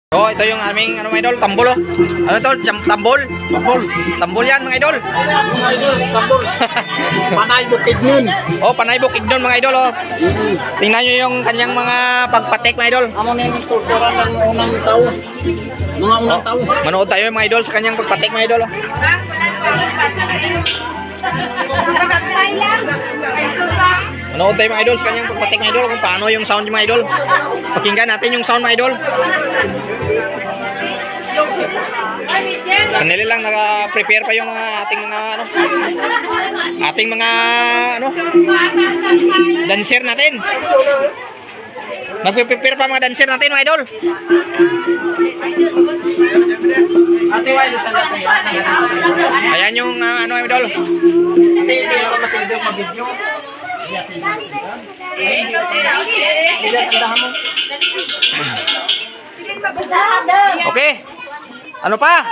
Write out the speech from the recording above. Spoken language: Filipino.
Oh, ito yung aming ano mga idol, tambol oh. Ano to? Tambol? Tambol. Tambol yan mga idol. Mga idol, tambol. Panay bukid nun. Oh, panay bukid nun mga idol oh. Tingnan nyo yung kanyang mga pagpatek mga idol. Amo na yung kultura ng unang tao. Mga unang tao. Manood tayo mga idol sa kanyang pagpatek mga idol oh. Manood tayo mga idol sa kanyang pagpatek mga idol kung paano yung sound mga idol. Pakinggan natin yung sound mga idol. Kanila lang naka-prepare pa yung mga ating mga ano dancer natin. Magpe-prepare pa mga dancer natin mga idol. Ate Wai, isa na tayo. Ayan yung ano mga idol. Hindi ako matindi yung video. Okay. Ano pa?